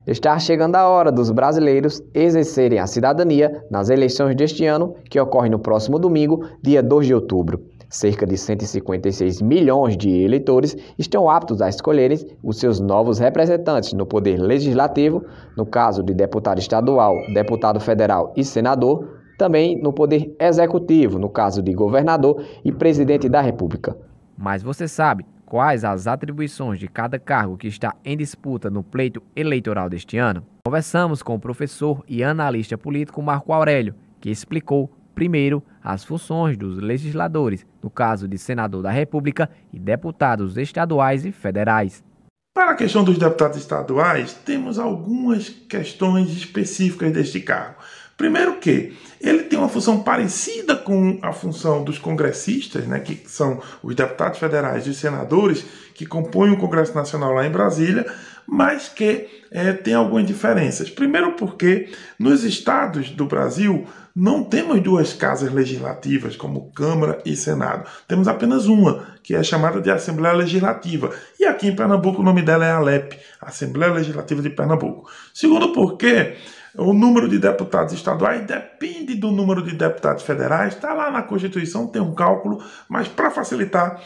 Está chegando a hora dos brasileiros exercerem a cidadania nas eleições deste ano, que ocorrem no próximo domingo, dia 2 de outubro. Cerca de 156 milhões de eleitores estão aptos a escolherem os seus novos representantes no poder legislativo, no caso de deputado estadual, deputado federal e senador, também no poder executivo, no caso de governador e presidente da República. Mas você sabe quais as atribuições de cada cargo que está em disputa no pleito eleitoral deste ano? Conversamos com o professor e analista político Marco Aurélio, que explicou, primeiro, as funções dos legisladores, no caso de senador da República e deputados estaduais e federais. Para a questão dos deputados estaduais, temos algumas questões específicas deste cargo. Primeiro que ele tem uma função parecida com a função dos congressistas, né, que são os deputados federais e os senadores que compõem o Congresso Nacional lá em Brasília, mas que tem algumas diferenças. Primeiro porque nos estados do Brasil não temos duas casas legislativas, como Câmara e Senado. Temos apenas uma, que é chamada de Assembleia Legislativa. E aqui em Pernambuco o nome dela é ALEP, Assembleia Legislativa de Pernambuco. Segundo porque o número de deputados estaduais depende do número de deputados federais. Está lá na Constituição, tem um cálculo, mas para facilitar,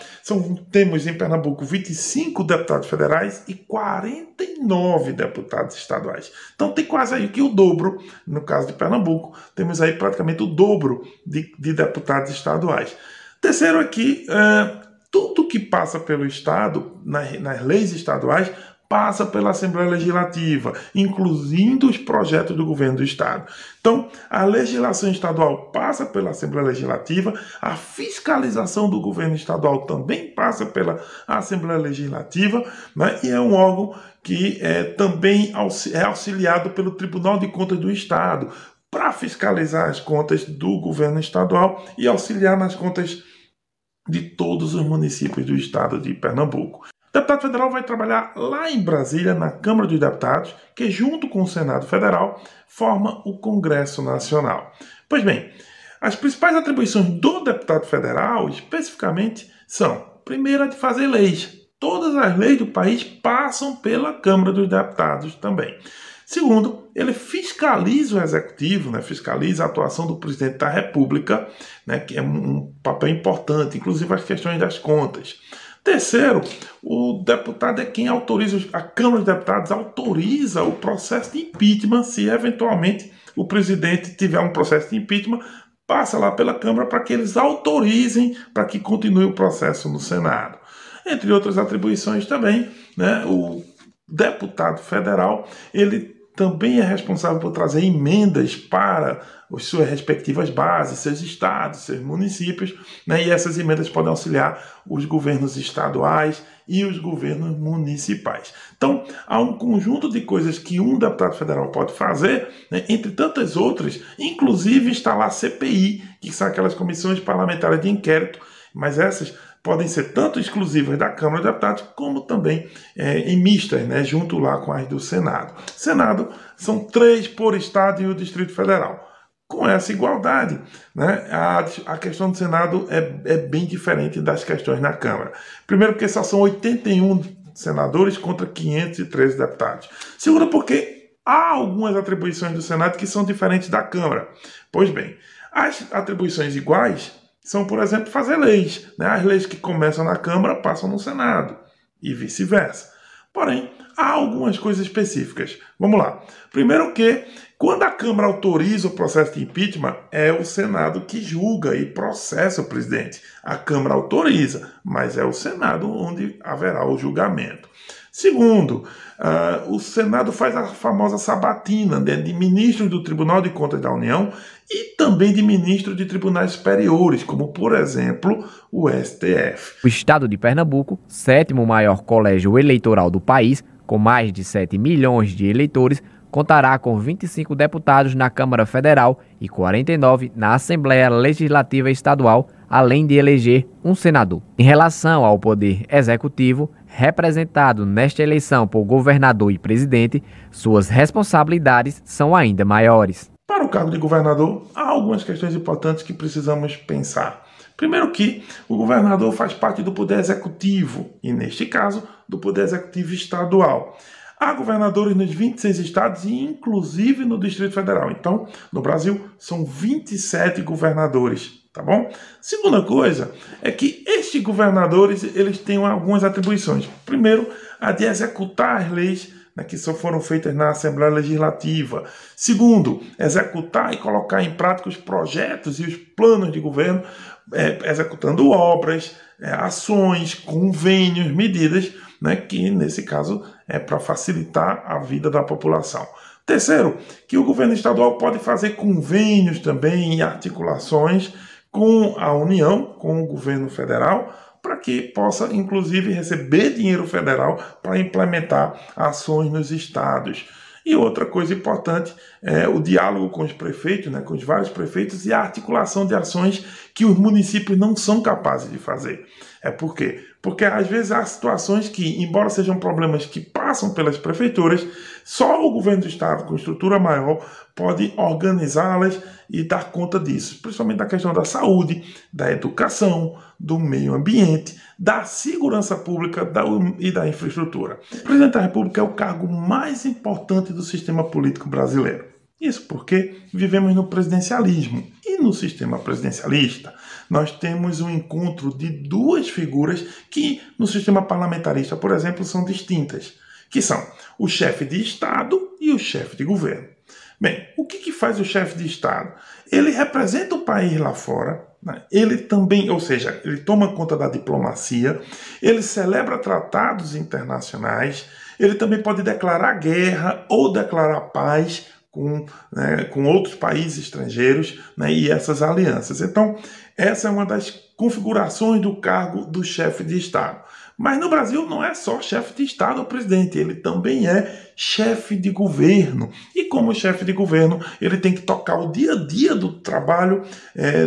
temos em Pernambuco 25 deputados federais e 49 deputados estaduais. Então tem quase aí que o dobro, no caso de Pernambuco, temos aí praticamente o dobro de deputados estaduais. Terceiro aqui, tudo que passa pelo Estado, nas leis estaduais, passa pela Assembleia Legislativa, incluindo os projetos do governo do Estado. Então, a legislação estadual passa pela Assembleia Legislativa, a fiscalização do governo estadual também passa pela Assembleia Legislativa, né? E é um órgão que também é auxiliado pelo Tribunal de Contas do Estado para fiscalizar as contas do governo estadual e auxiliar nas contas de todos os municípios do estado de Pernambuco. O deputado federal vai trabalhar lá em Brasília, na Câmara dos Deputados, que junto com o Senado Federal forma o Congresso Nacional. Pois bem, as principais atribuições do deputado federal, especificamente, são, primeiro, a de fazer leis. Todas as leis do país passam pela Câmara dos Deputados também. Segundo, ele fiscaliza o executivo, né, fiscaliza a atuação do presidente da República, né, que é um papel importante, inclusive as questões das contas. Terceiro, o deputado é quem autoriza, a Câmara dos Deputados autoriza o processo de impeachment. Se eventualmente o presidente tiver um processo de impeachment, passa lá pela Câmara para que eles autorizem para que continue o processo no Senado. Entre outras atribuições também, né, o deputado federal, ele também é responsável por trazer emendas para as suas respectivas bases, seus estados, seus municípios, né? E essas emendas podem auxiliar os governos estaduais e os governos municipais. Então, há um conjunto de coisas que um deputado federal pode fazer, né? Entre tantas outras, inclusive instalar CPI, que são aquelas comissões parlamentares de inquérito, mas essas podem ser tanto exclusivas da Câmara dos Deputados, como também em mistas, né, junto lá com as do Senado. Senado são 3 por Estado e o Distrito Federal. Com essa igualdade, né, a questão do Senado é bem diferente das questões na Câmara. Primeiro porque só são 81 senadores contra 513 deputados. Segundo porque há algumas atribuições do Senado que são diferentes da Câmara. Pois bem, as atribuições iguais são, por exemplo, fazer leis, né? As leis que começam na Câmara passam no Senado e vice-versa. Porém, há algumas coisas específicas. Vamos lá. Primeiro que, quando a Câmara autoriza o processo de impeachment, é o Senado que julga e processa o presidente. A Câmara autoriza, mas é o Senado onde haverá o julgamento. Segundo, o Senado faz a famosa sabatina, né, de ministros do Tribunal de Contas da União e também de ministros de tribunais superiores, como, por exemplo, o STF. O estado de Pernambuco, 7º maior colégio eleitoral do país, com mais de 7 milhões de eleitores, contará com 25 deputados na Câmara Federal e 49 na Assembleia Legislativa Estadual, além de eleger um senador. Em relação ao poder executivo, representado nesta eleição por governador e presidente, suas responsabilidades são ainda maiores. Para o cargo de governador, há algumas questões importantes que precisamos pensar. Primeiro que o governador faz parte do poder executivo, e neste caso, do poder executivo estadual. Há governadores nos 26 estados e inclusive no Distrito Federal. Então, no Brasil, são 27 governadores, tá bom? Segunda coisa é que estes governadores, eles têm algumas atribuições. Primeiro, a de executar as leis, né, que só foram feitas na Assembleia Legislativa. Segundo, executar e colocar em prática os projetos e os planos de governo, executando obras, ações, convênios, medidas, né, que nesse caso é para facilitar a vida da população. Terceiro, que o governo estadual pode fazer convênios também e articulações com a União, com o governo federal, para que possa, inclusive, receber dinheiro federal para implementar ações nos estados. E outra coisa importante é o diálogo com os prefeitos, né, com os vários prefeitos, e a articulação de ações que os municípios não são capazes de fazer. Por quê? Porque às vezes há situações que, embora sejam problemas que passam pelas prefeituras, só o governo do estado, com estrutura maior, pode organizá-las e dar conta disso, principalmente da questão da saúde, da educação, do meio ambiente, da segurança pública e da infraestrutura. O presidente da República é o cargo mais importante do sistema político brasileiro. Isso porque vivemos no presidencialismo. E no sistema presidencialista, nós temos um encontro de duas figuras que, no sistema parlamentarista, por exemplo, são distintas, que são o chefe de Estado e o chefe de governo. Bem, o que faz o chefe de Estado? Ele representa o país lá fora, né? Ele também, ou seja, ele toma conta da diplomacia, ele celebra tratados internacionais, ele também pode declarar guerra ou declarar paz com outros países estrangeiros, né, e essas alianças. Então, essa é uma das configurações do cargo do chefe de Estado. Mas no Brasil não é só chefe de Estado o presidente, ele também é chefe de governo. E como chefe de governo, ele tem que tocar o dia a dia do trabalho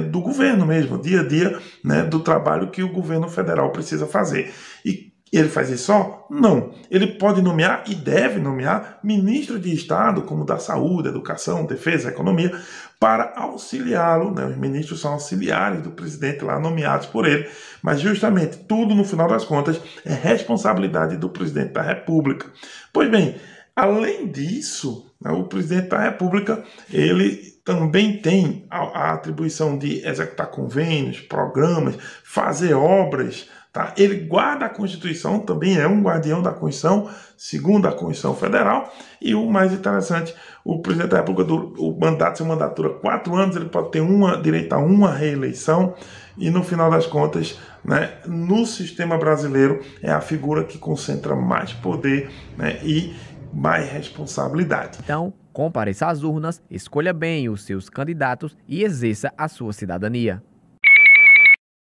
do governo mesmo, o dia a dia, né, do trabalho que o governo federal precisa fazer. E ele faz isso só? Não. Ele pode nomear e deve nomear ministro de Estado, como da Saúde, Educação, Defesa, Economia, para auxiliá-lo, né? Os ministros são auxiliares do presidente lá, nomeados por ele, mas justamente tudo, no final das contas, é responsabilidade do presidente da República. Pois bem, além disso, né, o presidente da República, ele também tem a atribuição de executar convênios, programas, fazer obras. Tá? Ele guarda a Constituição, também é um guardião da Constituição, segundo a Constituição Federal. E o mais interessante, o presidente da República, o mandato, seu mandato dura 4 anos, ele pode ter direito a uma reeleição. E no final das contas, né, no sistema brasileiro, é a figura que concentra mais poder, né, e mais responsabilidade. Então, compareça às urnas, escolha bem os seus candidatos e exerça a sua cidadania.